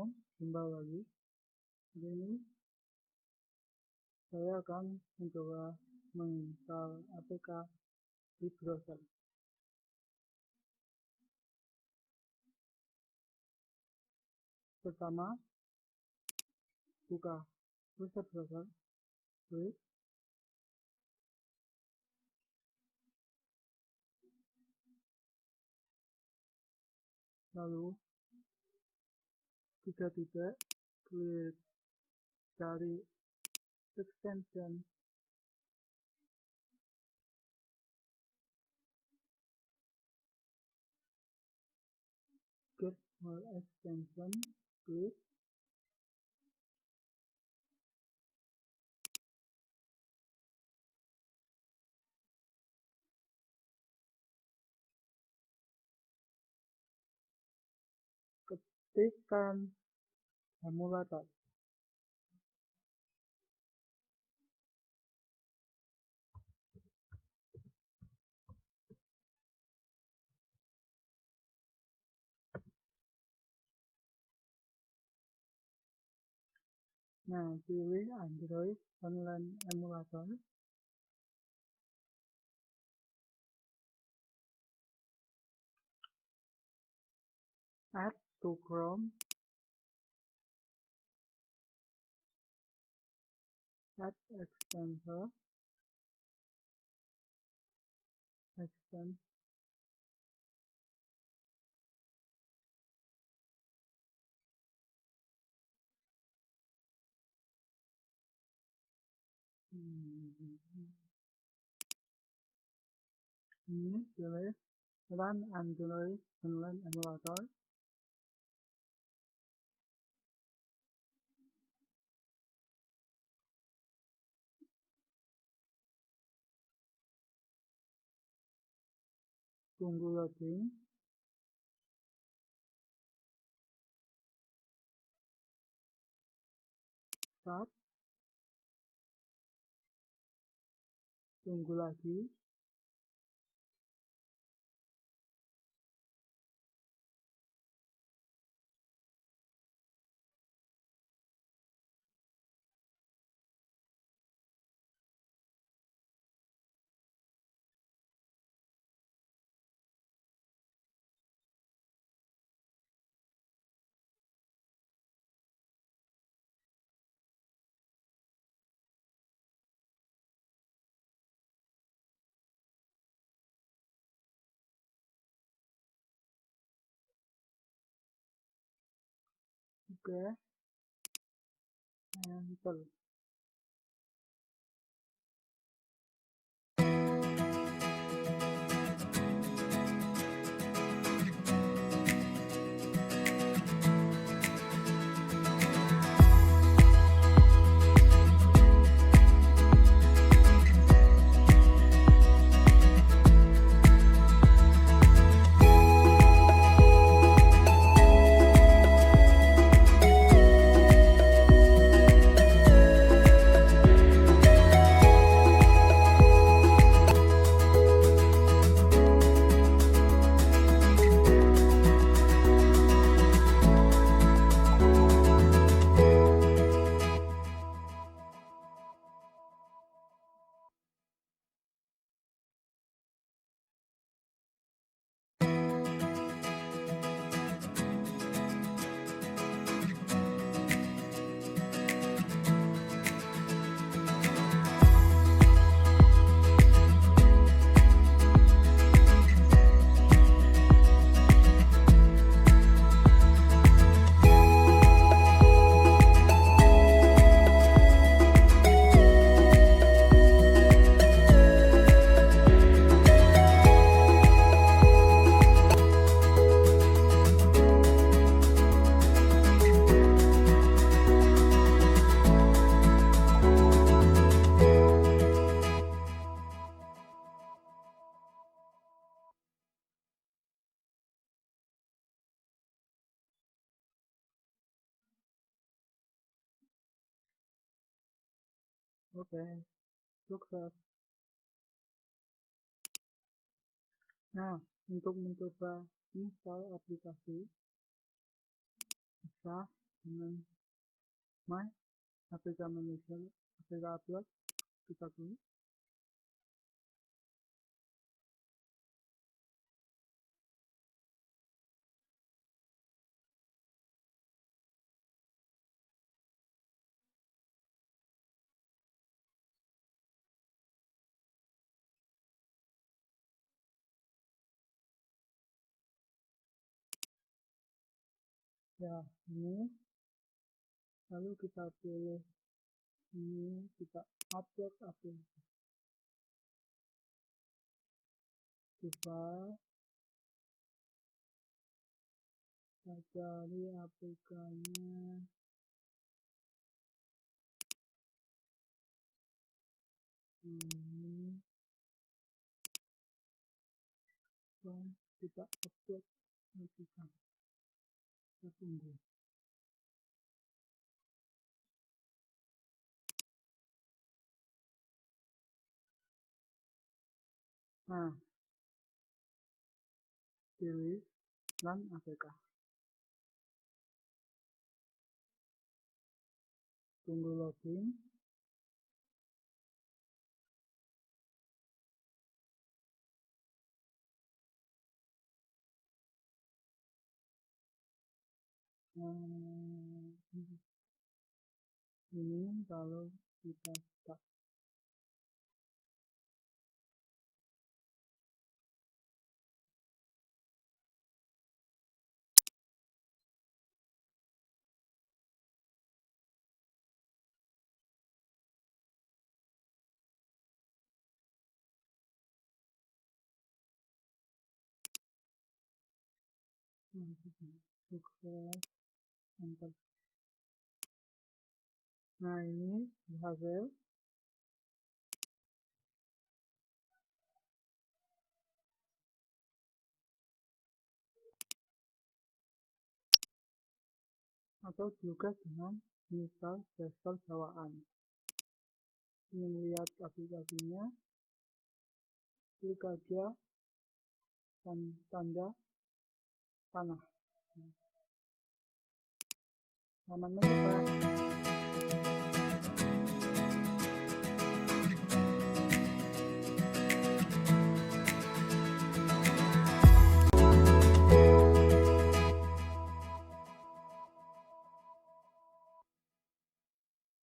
Assalamualaikum, kembali lagi. Hari ini saya akan mencoba menginstal APK di browser. Pertama, buka browser, klik, lalu 3 titik, klik cari extension, get more extension, klik, ketikkan emulator. Nah, pilih Android Online Emulator. Add to Chrome. Add extensor. Extend. Ini pilih Run Android Online Emulator. Tunggu loading. Start. Tunggu lagi. Oke. Enter. Oke, sukses. Nah, untuk mencoba install aplikasi, bisa dengan My APK Manager, APK Upload, kita klik. Ya, ini lalu kita pilih ini, kita upload aplikasi file, kita cari aplikasinya ini, dan kita upload aplikasi, kita tunggu. Nah, pilih run APK, tunggu login. Ini kalau kita start, sukses, enter. Nah, ini berhasil. Atau juga dengan install desktop bawaan. Ingin lihat aplikasinya, klik aja tanda panah. Selamat mencoba.